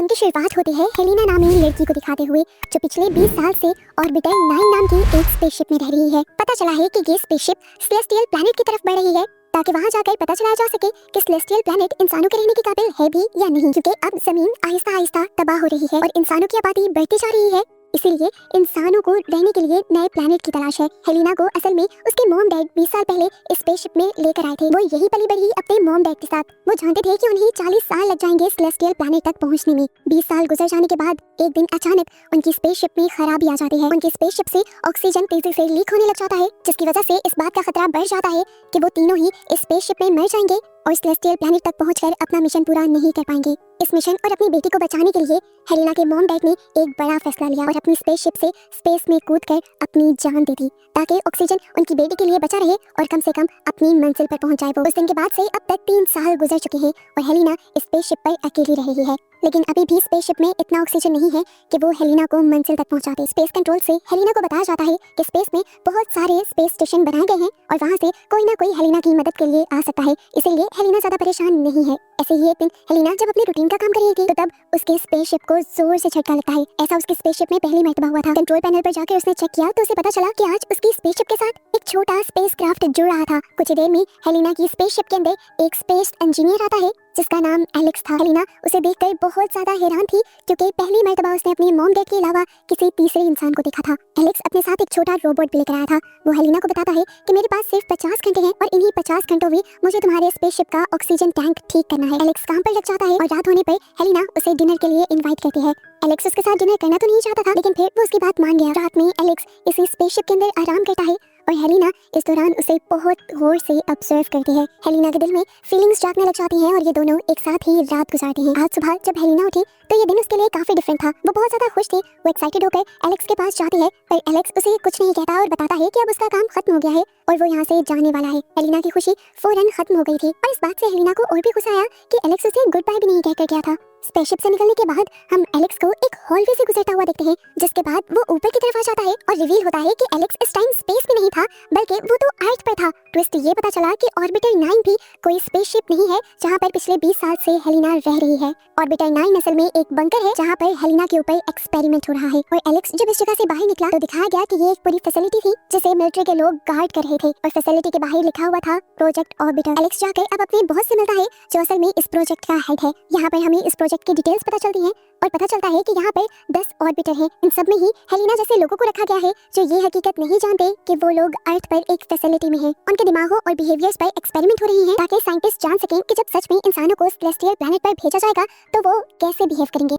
Film की शुरुआत होती है हेलिना नामी लड़की को दिखाते हुए जो पिछले 20 साल से ऑर्बिटर 9 नाम की एक स्पेसशिप में रह रही है। पता चला है कि ये स्पेसशिप सेलेस्टियल प्लैनेट की तरफ बढ़ रही है ताकि वहां जाकर पता चलाया जा सके कि सेलेस्टियल प्लैनेट इंसानों के रहने के काबिल है भी या नहीं, क्योंकि अब जमीन आहिस्ता आहिस्ता तबाह हो रही है और इंसानों की आबादी बढ़ती जा रही है। इसीलिए इंसानों को रहने के लिए नए प्लैनेट की तलाश है। हेलिना को असल में उसके मॉम डैड 20 साल पहले इस स्पेसशिप में लेकर आए थे। वो यही पली बढ़ी अपने मॉम डैड के साथ। वो जानते थे कि उन्हें 40 साल लग जाएंगे सेलेस्टियल प्लैनेट तक पहुंचने में। 20 साल गुजर जाने के बाद एक दिन अचानक उनकी स्पेसशिप में खराबी आ जाती है। उनकी स्पेसशिप से ऑक्सीजन तेजी से लीक होने लग जाता है, जिसकी वजह से इस बात का खतरा बढ़ जाता है कि वो तीनों ही इस स्पेसशिप में मर जाएंगे और सेलेस्टियल प्लैनेट तक पहुंचकर अपना मिशन पूरा नहीं कर पाएंगे। इस मिशन और अपनी बेटी को बचाने के लिए हेलिना के मॉम डैड ने एक बड़ा फैसला लिया और अपनी स्पेसशिप से स्पेस में कूदकर अपनी जान दे दी ताकि ऑक्सीजन उनकी बेटी के लिए बचा रहे और कम से कम अपनी मंजिल पर पहुंच जाए। वो उस दिन के बाद से अब तक 3 साल गुजर चुके हैं और हेलिना इस स्पेसशिप पर अकेली रह रही है। लेकिन अभी भी स्पेसशिप में इतना ऑक्सीजन नहीं है कि वो हेलिना को मंजिल तक पहुंचा दे। स्पेस कंट्रोल से हेलिना को बताया जाता है कि स्पेस में बहुत सारे स्पेस स्टेशन बनाए गए हैं और वहां से कोई ना कोई हेलिना की मदद के लिए आ सकता है। इसीलिए हेलिना ज्यादा परेशान नहीं है। ऐसे ही एक दिन हेलिना जब अपनी रूटीन का काम कर रही थी तो तब उसके स्पेसशिप को जोर से झटका लगता है। ऐसा उसकी स्पेसशिप में पहली मर्तबा हुआ था। कंट्रोल पैनल पर जाकर उसने चेक किया तो उसे पता चला कि आज उसकी स्पेसशिप के साथ एक छोटा स्पेसक्राफ्ट जुड़ रहा था। कुछ ही देर में हेलिना की स्पेसशिप के अंदर एक स्पेस इंजीनियर आता है जिसका नाम एलेक्स था। हेलिना उसे देखकर बहुत ज्यादा हैरान थी क्योंकि पहली मर्तबा उसने अपने मॉम डैड के अलावा किसी तीसरे इंसान को देखा था। एलेक्स अपने साथ एक छोटा रोबोट भी लेकर आया था। वो हेलिना को बताता है कि मेरे पास सिर्फ 50 घंटे हैं और इन्हीं 50 घंटों में मुझे तुम्हारे स्पेसशिप का ऑक्सीजन टैंक ठीक करना है। एलेक्स काम पर लग जाता है और रात होने पर हेलिना उसे डिनर के लिए इनवाइट करती है। एलेक्स उसके साथ डिनर करना तो नहीं चाहता था, लेकिन फिर वो उसकी बात मान गया। रात में एलेक्स इसी स्पेसशिप के अंदर आराम करता है और हेलिना इस दौरान उसे बहुत गौर से ऑब्जर्व करती है। हेलिना के दिल में फीलिंग्स जागने लग जाती हैं और ये दोनों एक साथ ही रात गुजारते हैं। आज सुबह जब हेलिना उठी तो ये दिन उसके लिए काफी डिफरेंट था। वो बहुत ज्यादा खुश थी। वो एक्साइटेड होकर एलेक्स के पास जाती है पर एलेक्स उसे कुछ नहीं कहता और बताता है कि अब उसका काम खत्म हो गया है और वो यहाँ से जाने वाला है। हेलिना की खुशी फौरन खत्म हो गई थी और इस बात से हेलिना को और भी गुस्सा आया कि एलेक्स उसे गुड बाय भी नहीं कहकर गया था। स्पेसशिप से निकलने के बाद हम एलेक्स को एक हॉलवे से गुजरता हुआ देखते हैं, जिसके बाद वो ऊपर की तरफ आ जाता है और रिवील होता है कि एलेक्स इस टाइम स्पेस में नहीं था बल्कि वो तो अर्थ पर था। ट्विस्ट ये पता चला कि ऑर्बिटर 9 भी कोई स्पेसशिप नहीं है जहाँ पर पिछले 20 साल से हेलिना रह रही है। ऑर्बिटर 9 असल में एक बंकर है जहाँ पर हेलिना के ऊपर एक्सपेरिमेंट हो रहा है और एलेक्स जब इस जगह से बाहर निकला तो दिखाया गया कि ये एक पूरी फैसिलिटी थी जिसे मिलिट्री के लोग गार्ड कर रहे थे और फैसिलिटी के बाहर लिखा हुआ था प्रोजेक्ट ऑर्बिटर। एलेक्स जाकर अब अपने बॉस से मिलता है जो असल में इस प्रोजेक्ट का हेड है। यहाँ पर हमें इस प्रोजेक्ट की डिटेल्स पता चलती हैं और पता चलता है कि यहाँ पर 10 ऑर्बिटर हैं। इन सब में ही हेलिना जैसे लोगों को रखा गया है जो ये हकीकत नहीं जानते कि वो लोग अर्थ पर एक फैसिलिटी में हैं। उनके दिमागों और बिहेवियर्स पर एक्सपेरिमेंट हो रही है ताकि साइंटिस्ट जान सकें कि जब सच में इंसानों को सेलेस्टियल प्लैनेट पर भेजा जाएगा तो वो कैसे बिहेव करेंगे।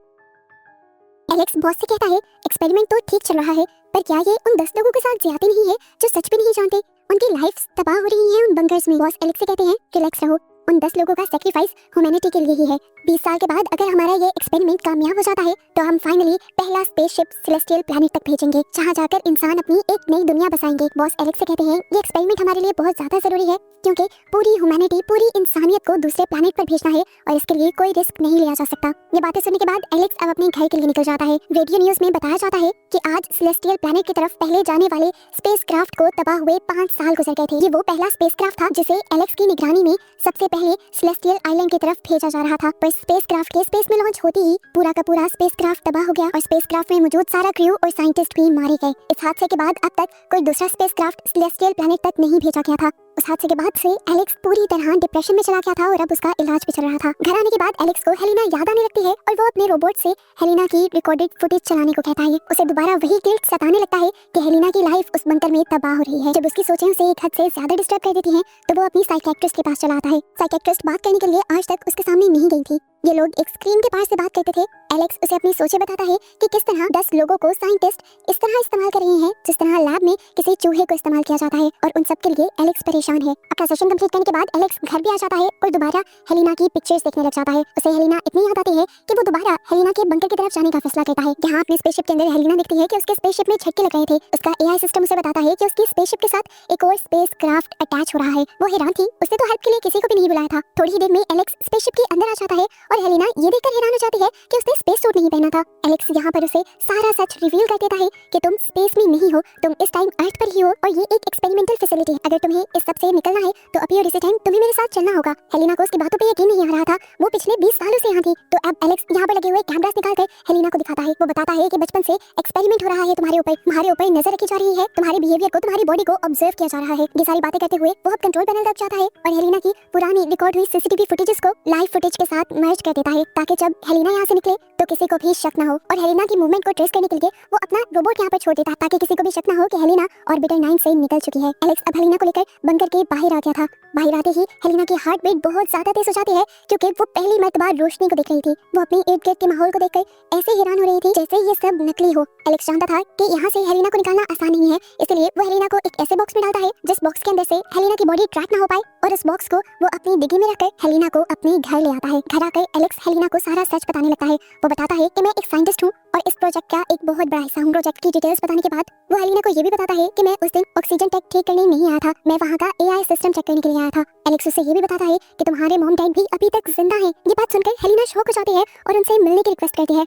एलेक्स बॉस से कहता है एक्सपेरिमेंट तो ठीक चल रहा है पर क्या ये उन 10 लोगों के साथ ज्यादा नहीं है जो सच में नहीं जानते उनकी लाइफ तबाह हो रही है उन बंकर्स में। बॉस एलेक्स से कहते हैं रिलैक्स रहो, उन 10 लोगों का सैक्रिफाइस ह्यूमैनिटी के लिए ही है। 20 साल के बाद अगर हमारा ये एक्सपेरिमेंट कामयाब हो जाता है तो हम फाइनली पहला स्पेसशिप सेलेस्टियल प्लैनेट तक भेजेंगे जहाँ जाकर इंसान अपनी एक नई दुनिया बसाएंगे। बॉस एलेक्स से कहते हैं ये एक्सपेरिमेंट हमारे लिए बहुत ज्यादा जरूरी है क्योंकि पूरी ह्यूमैनिटी पूरी इंसानियत को दूसरे प्लैनेट पर भेजना है और इसके लिए कोई रिस्क नहीं लिया जा सकता। ये बातें सुनने के बाद एलेक्स अब अपने घर के लिए निकल जाता है। रेडियो न्यूज में बताया जाता है कि आज सेलेस्टियल प्लैनेट की तरफ पहले जाने वाले स्पेसक्राफ्ट को तबाह हुए 5 साल गुजर गए थे। ये वो पहला स्पेसक्राफ्ट था जिसे एलेक्स की निगरानी में सबसे पहले सेलेस्टियल आइलैंड की तरफ भेजा जा रहा था। पर स्पेसक्राफ्ट के स्पेस में लॉन्च होते ही पूरा का पूरा स्पेसक्राफ्ट तबाह हो गया और स्पेसक्राफ्ट में मौजूद सारा क्रू और साइंटिस्ट भी मारे गए। इस हादसे के बाद अब तक कोई दूसरा स्पेसक्राफ्ट सेलेस्टियल प्लैनेट तक नहीं भेजा गया था। उस हादसे के बाद से एलेक्स पूरी तरह डिप्रेशन में चला गया था और अब उसका इलाज भी चल रहा था। घर आने के बाद एलेक्स को हेलिना याद आने लगती है और वो अपने रोबोट से हेलिना की रिकॉर्डेड फुटेज चलाने को कहता है। उसे दोबारा वही गिल्ट सताने लगता है कि हेलिना की लाइफ उस बंकर में तबाह हो रही है। जब उसकी सोचें उसे एक हद से ज्यादा डिस्टर्ब कर देती हैं तो वो अपनी साइकियाट्रिस्ट के पास चला आता है। साइकियाट्रिस्ट बात करने के लिए आज तक उसके सामने नहीं गई थी। ये लोग एक स्क्रीन के पार से बात करते थे। एलेक्स उसे अपनी सोचें बताता है कि किस तरह 10 लोगों को साइंटिस्ट इस तरह इस्तेमाल कर रहे हैं जिस तरह लैब में किसी चूहे को इस्तेमाल किया जाता है और उन सब के लिए एलेक्स परेशान है। अपना सेशन कंप्लीट करने के बाद एलेक्स घर भी आ जाता है और दोबारा हेलिना की पिक्चर्स देखने लग जाता है। उसे हेलिना इतनी याद आती है कि वो दोबारा हेलिना के बंकर की तरफ जाने का फैसला करता है। यहाँ अपने स्पेसशिप के अंदर हेलिना देखती है कि उसके स्पेसशिप में छक्के लग रहे थे। उसका एआई सिस्टम उसे बताता है कि उसकी स्पेसशिप के साथ एक और स्पेसक्राफ्ट अटैच हो रहा है। वो हैरान थी, उसने तो हेल्प के लिए किसी को भी नहीं बुलाया था। थोड़ी ही देर में एलेक्स स्पेसशिप के अंदर आ जाता है और हेलिना ये देखकर हैरान हो जाती है कि उसने स्पेस सूट नहीं पहना था। एलेक्स यहाँ पर उसे सारा सच रिवील कर देता है कि तुम स्पेस में नहीं हो, तुम इस टाइम अर्थ पर ही हो और ये एक एक्सपेरिमेंटल फैसिलिटी है। अगर तुम्हें इस सब से निकलना है तो अभी और इसी टाइम तुम्हें मेरे साथ चलना होगा। हेलिना को उसकी बातों पे यकीन नहीं आ रहा था, वो पिछले 20 सालों से यहाँ थी। तो अब एलेक्स यहाँ पर लगे हुए कैमरास निकालकर हेलिना को दिखाता है। वो बताता है कि बचपन से एक्सपेरिमेंट हो रहा है तुम्हारे ऊपर नजर रखी जा रही है, तुम्हारे बिहेवियर को, तुम्हारी बॉडी को ऑब्जर्व किया जा रहा है। ये सारी बातें करते हुए वो अब कंट्रोल पैनल तक जाता है और हेलिना की पुरानी रिकॉर्ड हुई सीसीटीवी फुटेजेस को लाइव फुटेज के साथ मर्ज कर देता है, ताकि जब हेलिना यहाँ से निकले तो किसी को भी शक न हो। और हेलिना की मूवमेंट को ट्रेस करने के लिए वो अपना रोबोट यहाँ पर छोड़ देता है, ताकि किसी को भी शक न हो कि हेलिना ऑर्बिटर 9 से निकल चुकी है। एलेक्स अब हेलिना को लेकर बंकर के बाहर आ गया था। बाहर आते ही हेलिना की हार्ट बीट बहुत ज्यादा तेज हो जाती है, क्योंकि वो पहली मर्तबा रोशनी को देख रही थी। वो अपने इर्द गिर्द के माहौल को देखकर ऐसे हैरान हो रही थी जैसे ये सब नकली हो। एलेक्स जानता था कि यहाँ से हेलिना को निकालना आसान नहीं है, इसलिए वो हेलिना को एक ऐसे बॉक्स में डालता है जिस बॉक्स के अंदर से हेलिना की बॉडी ट्रैक ना हो पाए, और उस बॉक्स को वो अपनी डिग्गी में रखकर हेलिना को अपने घर ले आता है। घर आकर एलेक्स हेलिना को सारा सच बताने लगता है। वो बताता है कि मैं एक साइंटिस्ट हूँ और इस प्रोजेक्ट का एक बहुत बड़ा हिस्सा हूँ। प्रोजेक्ट की डिटेल्स बताने के बाद वो हेलिना को ये भी बताता है कि मैं उस दिन ऑक्सीजन टैंक ठीक करने नहीं आया था, मैं वहाँ का एआई सिस्टम चेक करने के लिए आया था। एलेक्स उससे ये भी बताता है कि तुम्हारे मॉम डैड भी अभी तक जिंदा हैं। ये बात सुनकर हेलिना शॉक हो जाती है और उनसे मिलने की रिक्वेस्ट करती है।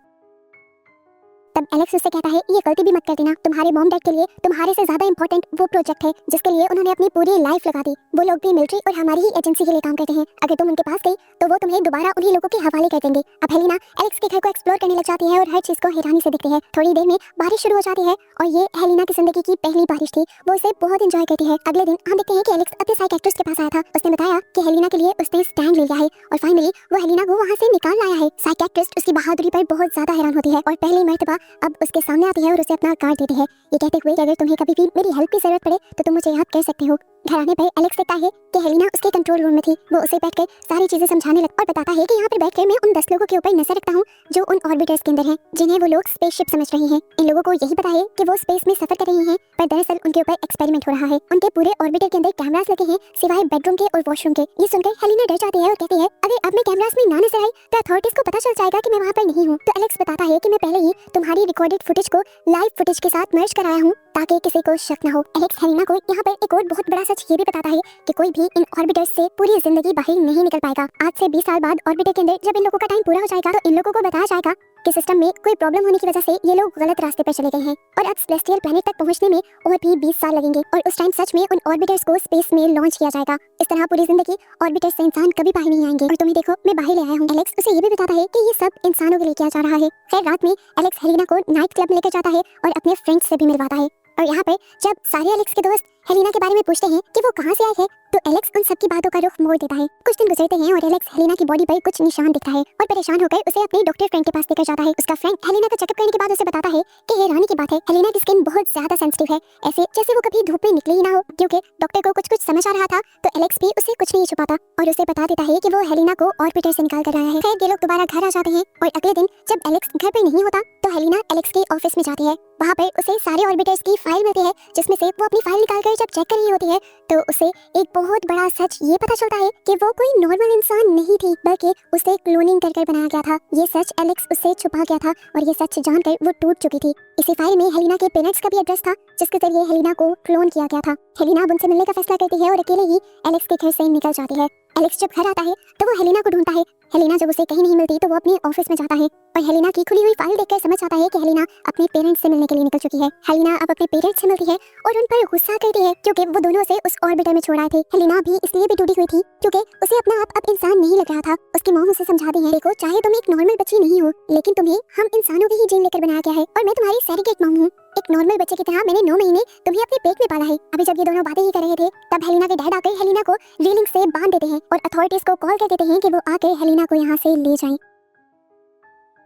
तब एलेक्स उससे कहता है ये गलती भी मत कर देना, तुम्हारे मॉम डैड के लिए तुम्हारे से ज्यादा इंपॉर्टेंट वो प्रोजेक्ट है जिसके लिए उन्होंने अपनी पूरी लाइफ लगा दी। वो लोग भी मिलिट्री और हमारी ही एजेंसी के लिए काम करते हैं। अगर तुम उनके पास गई तो वो तुम्हें दोबारा उन्हीं लोगों के हवाले कर देंगे। अब हेलिना एलेक्स के घर को एक्सप्लोर करने लग जाती है और हर चीज को हैरानी से देखती है। थोड़ी देर में बारिश शुरू हो जाती है और ये हेलिना की जिंदगी की पहली बारिश थी। वो इसे बहुत एंजॉय करती है। अगले दिन हम देखते हैं कि एलेक्स अपने साइकियाट्रिस्ट के पास आया था। उसने बताया कि हेलिना के लिए उसने स्टैंड ले लिया है और फाइनली वो हेलिना को वहाँ से निकाल लाया है। साइकियाट्रिस्ट उसकी बहादुरी पर बहुत ज्यादा हैरान होती है और पहली मर्तबा अब उसके सामने आती है और उसे अपना कार्ड देती है, ये कहते हुए कि अगर तुम्हें कभी भी मेरी हेल्प की जरूरत पड़े तो तुम मुझे याद कर सकते हो। घर आने पर एलेक्स देखता है कि हेलिना उसके कंट्रोल रूम में थी। वो उसे बैठकर सारी चीजें समझाने लगता और बताता है कि यहाँ पर बैठकर मैं उन 10 लोगों के ऊपर नजर रखता हूँ जो उन ऑर्बिटर्स के अंदर हैं, जिन्हें वो लोग स्पेसशिप समझ रहे हैं। इन लोगों को यही पता है कि वो स्पेस में सफर कर रहे हैं, पर दरअसल उनके ऊपर एक्सपेरिमेंट हो रहा है। उनके पूरे ऑर्बिटर के अंदर कैमरास लगे हैं सिवाय बेडरूम के और वॉशरूम के। ये सुनकर हेलिना डर जाती है और कहती है अगर अब मैं कैमरास में ना नजर आई तो अथॉरिटीज को पता चल जाएगा कि मैं वहाँ पर नहीं हूँ। तो एलेक्स बताता है कि मैं पहले ही तुम्हारी रिकॉर्डेड फुटेज को लाइव फुटेज के साथ मर्ज कराया हूँ ताकि किसी को शक न हो। एलेक्स हेलिना को यहाँ पर एक और बहुत बड़ा सच ये भी बताता है कि कोई भी इन ऑर्बिटर्स से पूरी जिंदगी बाहर नहीं निकल पाएगा। आज से 20 साल बाद ऑर्बिटर के अंदर जब इन लोगों का टाइम पूरा हो जाएगा तो इन लोगों को बताया जाएगा कि सिस्टम में कोई प्रॉब्लम होने की वजह से ये लोग गलत रास्ते पर चले गए हैं और अब सेलेस्टियल प्लैनेट तक पहुंचने में और भी 20 साल लगेंगे और उस टाइम सच में उन ऑर्बिटर्स को स्पेस में लॉन्च किया जाएगा। इस तरह पूरी जिंदगी ऑर्बिटर्स से इंसान कभी बाहर नहीं आएंगे और तुम्हें देखो मैं बाहर ले आया हूँ। एलेक्स उसे ये भी बताता है कि ये सब इंसानों के लिए किया जा रहा है। खैर रात में एलेक्स हेलिना को नाइट क्लब में लेकर जाता है और अपने फ्रेंड्स से भी मिलवाता है। और यहाँ पर जब सारे एलेक्स के दोस्त हेलिना के बारे में पूछते हैं कि वो कहाँ से आई है तो एलेक्स उन सबकी बातों का रुख मोड़ देता है। कुछ दिन गुजरते हैं और एलेक्स हेलिना की बॉडी पर कुछ निशान दिखता है और परेशान होकर उसे अपने डॉक्टर फ्रेंड के पास लेकर जाता है। उसका फ्रेंड हेलिना का चेकअप करने के बाद उसे बताता है कि हैरानी की बात है हेलिना की स्किन बहुत ज्यादा सेंसिटिव है, ऐसे जैसे वो कभी धूप में निकली ही ना हो। क्योंकि डॉक्टर को कुछ समझ आ रहा था तो एलेक्स भी उसे कुछ नहीं छुपाता और उसे बता देता है कि वो हेलिना को ऑर्बिटर से निकाल कर आया है। फिर ये लोग दोबारा घर आ जाते हैं और अगले दिन जब एलेक्स घर पे नहीं होता तो हेलिना एलेक्स के ऑफिस में जाती है। वहाँ पर उसे सारे ऑर्बिटर्स की फाइल मिलती है जिसमें से वो अपनी फाइल निकालकर जब चेक कर रही होती है तो उसे एक बहुत बड़ा सच ये पता चलता है कि वो कोई नॉर्मल इंसान नहीं थी बल्कि उसे क्लोनिंग कर बनाया गया था। ये सच एलेक्स उससे छुपा गया था और ये सच जानकर वो टूट चुकी थी। इसी फाइल में हेलिना के पेरेंट्स का भी एड्रेस था जिसके जरिए हेलिना को क्लोन किया गया था। हेलिना अब उनसे मिलने का फैसला करती है और अकेले ही एलेक्स के घर से निकल जाती है। एलेक्स जब घर आता है तो वो हेलिना को ढूंढता है। हेलिना जब उसे कहीं नहीं मिलती तो वो अपने ऑफिस में जाता है और हेलिना की खुली हुई फाइल देखकर समझ आता है कि हेलिना अपने पेरेंट्स से मिलने के लिए निकल चुकी है। हेलिना अब अपने पेरेंट्स से मिलती है और उन पर गुस्सा करती है क्योंकि वो दोनों उसे उस ऑर्बिटर में छोड़ आए थे। हेलिना भी इसलिए भी टूटी हुई थी क्योंकि उसे अपना आप अब इंसान नहीं लग रहा था। उसकी मॉम उसे समझाती है देखो चाहे तुम एक नॉर्मल बच्ची नहीं हो लेकिन तुम्हें हम इंसानों के ही जीन लेकर बनाया गया है और मैं तुम्हारी सैरोगेट मॉम हूँ। एक नॉर्मल बच्चे की तरह मैंने 9 महीने तुम्हें अपने पेट में पाला है। अभी जब ये दोनों बातें ही कर रहे थे तब हेलिना के डैड आकर हेलिना को रीलिंग से बांध देते हैं और अथॉरिटीज को कॉल कर देते हैं कि वो आकर हेलिना को यहाँ से ले जाएं।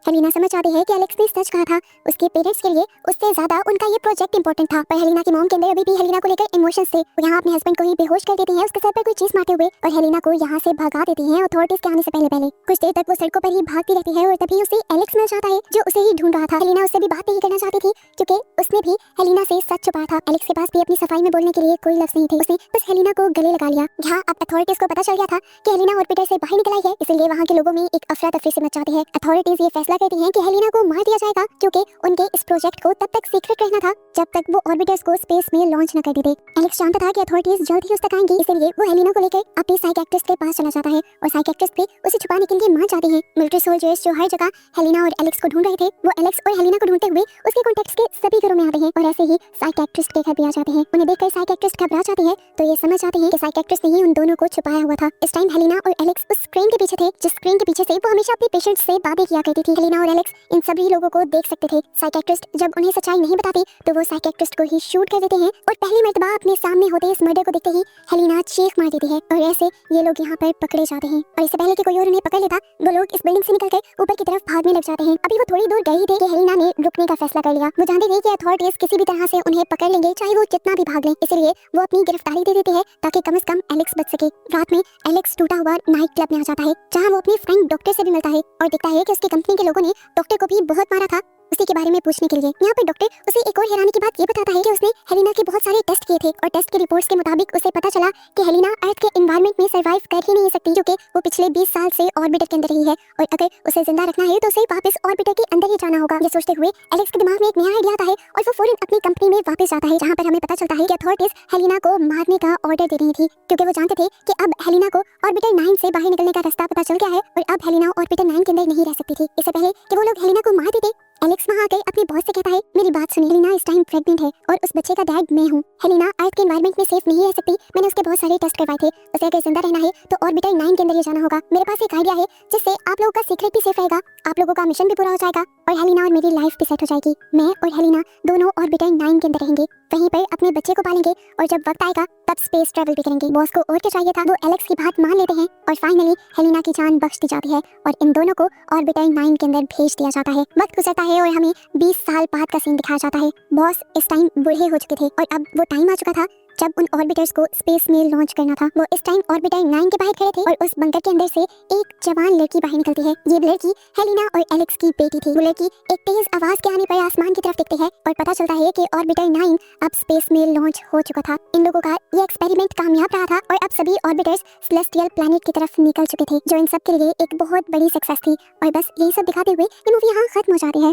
हेलिना समझ आती है कि एलेक्स ने सच कहा था। उसके पेरेंट्स के लिए उससे ज्यादा उनका ये प्रोजेक्ट इंपॉर्टेंट था। पर हेलिना की मॉम के अंदर अभी भी हेलिना को लेकर इमोशंस थे। वो यहाँ अपने हस्बैंड को ही बेहोश कर देती हैं उसके सर पर कोई चीज मारते हुए और हेलिना को यहाँ से भगा देती हैं अथॉरिटीज के आने से पहले। कुछ देर तक वो सड़कों पर ही भागती रहती है और तभी उसे एलेक्स मिल जाता है जो उसे ही ढूंढ रहा था। हेलिना उससे भी बात नहीं करना चाहती थी क्योंकि उसने भी हेलिना से सच छुपाया था। एलेक्स के पास भी अपनी सफाई में बोलने के लिए कोई लफ्ज नहीं थे। उसने बस हेलिना को गले लगा लिया। यहाँ अब अथॉरिटीज को पता चल गया था कि हेलिना ऑर्बिटर से बाहर निकल आई है, इसलिए वहाँ के लोगों में एक अफरा तफरी से मच जाती है। अथॉरिटीज ये फैसला फैसला करती हैं कि हेलिना को मार दिया जाएगा, क्योंकि उनके इस प्रोजेक्ट को तब तक सीक्रेट रहना था जब तक वो ऑर्बिटर्स को स्पेस में लॉन्च न कर देते। एलेक्स जानता था कि अथॉरिटीज जल्द ही उस तक आएंगी, इसलिए वो हेलिना को लेकर अपनी साइकियाट्रिस्ट के पास चला जाता है और साइकियाट्रिस्ट भी उसे छुपाने के लिए मान जाते हैं। मिलिट्री सोल्जर्स जो हर जगह हेलिना और एलेक्स को ढूंढ रहे थे, वो एलेक्स और हेलिना को ढूंढते हुए उसके कॉन्टैक्ट्स के सभी घरों में आते हैं और ऐसे ही साइकियाट्रिस्ट के घर भी आ जाते हैं। उन्हें देखकर साइकियाट्रिस्ट घबरा जाती है, तो ये समझ जाते हैं कि साइकियाट्रिस्ट ने ही उन दोनों को छुपाया हुआ था। इस टाइम हेलिना और एलेक्स उस स्क्रीन के पीछे थे, जिस स्क्रीन के पीछे से वो हमेशा अपने पेशेंट्स से बातें किया करती थी। हेलिना और एलेक्स इन सभी लोगों को देख सकते थे। साइकियाट्रिस्ट जब उन्हें सच्चाई नहीं बताती तो वो साइकियाट्रिस्ट को ही शूट कर देते हैं और पहली मर्तबा अपने सामने होते इस मर्डर को देखते ही हेलिना चीख मार देती है और ऐसे ये लोग यहाँ पर पकड़े जाते हैं। और इससे पहले कि कोई और उन्हें पकड़ लेता, वो लोग इस बिल्डिंग से निकलकर ऊपर की तरफ भागने लग जाते हैं। अभी वो थोड़ी दूर गए ही थे कि हेलिना ने रुकने का फैसला कर लिया। वो जानते थे कि अथॉरिटीज किसी भी तरह से उन्हें पकड़ लेंगे, चाहे वो कितना भी भाग लें, इसलिए वो अपनी गिरफ्तारी दे देते हैं ताकि कम से कम एलेक्स बच सके। रात में एलेक्स टूटा हुआ नाइट क्लब में आ जाता है, जहाँ वो अपने फ्रेंड डॉक्टर से भी मिलता है और देखता है कि उसकी कंपनी के लोगों ने डॉक्टर को भी बहुत मारा था उसी के बारे में पूछने के लिए। यहाँ पर डॉक्टर उसे एक और हैरानी की बात ये बताता है कि उसने हेलिना के बहुत सारे टेस्ट किए थे और टेस्ट की रिपोर्ट्स के मुताबिक उसे पता चला कि हेलिना अर्थ के एनवायरनमेंट में सर्वाइव कर ही नहीं सकती, क्योंकि वो पिछले 20 साल से ऑर्बिटर के अंदर ही है और अगर उसे जिंदा रखना है तो उसे वापस ऑर्बिटर के अंदर ही जाना होगा। ये सोचते हुए एलेक्स के दिमाग में एक नया आइडिया आता है और वो फौरन अपनी कंपनी में वापस जाता है, जहाँ पर हमें पता चलता है कि अथॉरिटीज हेलिना को मारने का ऑर्डर दे रही थी, क्योंकि वो जानते थे कि अब हेलिना को ऑर्बिटर 9 से बाहर निकलने का रास्ता पता चल गया है और अब हेलिना ऑर्बिटर 9 के अंदर नहीं रह सकती थी। इससे पहले कि वो लोग हेलिना को मार देते, एलेक्स वहाँ आकर अपने बॉस से कहता है, मेरी बात सुनिए, हेलिना इस टाइम प्रेग्नेंट है और उस बच्चे का डैड मैं हूँ। हेलिना अर्थ के एनवायरनमेंट में सेफ नहीं रह सकती, मैंने उसके बहुत सारे टेस्ट करवाए थे, उसे अगर जिंदा रहना है तो ऑर्बिटर 9 के अंदर ही जाना होगा। मेरे पास एक आइडिया है जिससे आप लोगों का सीक्रेट भी सेफ रहेगा, आप लोगों का मिशन भी पूरा हो जाएगा और हेलिना और मेरी लाइफ भी सेट हो जाएगी। मैं और हेलिना दोनों ऑर्बिटर 9 के अंदर रहेंगे, वहीं पर अपने बच्चे को पालेंगे और जब वक्त आएगा तब स्पेस ट्रैवल भी करेंगे। बॉस को और क्या चाहिए था, वो एलेक्स की बात मान लेते हैं और फाइनली हेलिना की जान बख्श दी जाती है और इन दोनों को ऑर्बिटर 9 के अंदर भेज दिया जाता है। वक्त गुजरता है और हमें 20 साल बाद का सीन दिखाया जाता है। बॉस इस टाइम बूढ़े हो चुके थे और अब वो टाइम आ चुका था जब उन ऑर्बिटर्स को स्पेस में लॉन्च करना था। वो इस टाइम ऑर्बिटर 9 के बाहर खड़े थे और उस बंकर के अंदर से एक जवान लड़की बाहर निकलती है। ये लड़की हेलिना और एलेक्स की बेटी थी। वो लड़की एक तेज आवाज के आने पर आसमान की तरफ देखती है और पता चलता है कि ऑर्बिटर 9 अब स्पेस में लॉन्च हो चुका था। इन लोगों का ये एक्सपेरिमेंट कामयाब रहा था और अब सभी ऑर्बिटर्स सेलेस्टियल प्लैनेट की तरफ निकल चुके थे, जो इन सब के लिए एक बहुत बड़ी सक्सेस थी। और बस यही सब दिखाते हुए ये मूवी यहाँ खत्म हो जाती है।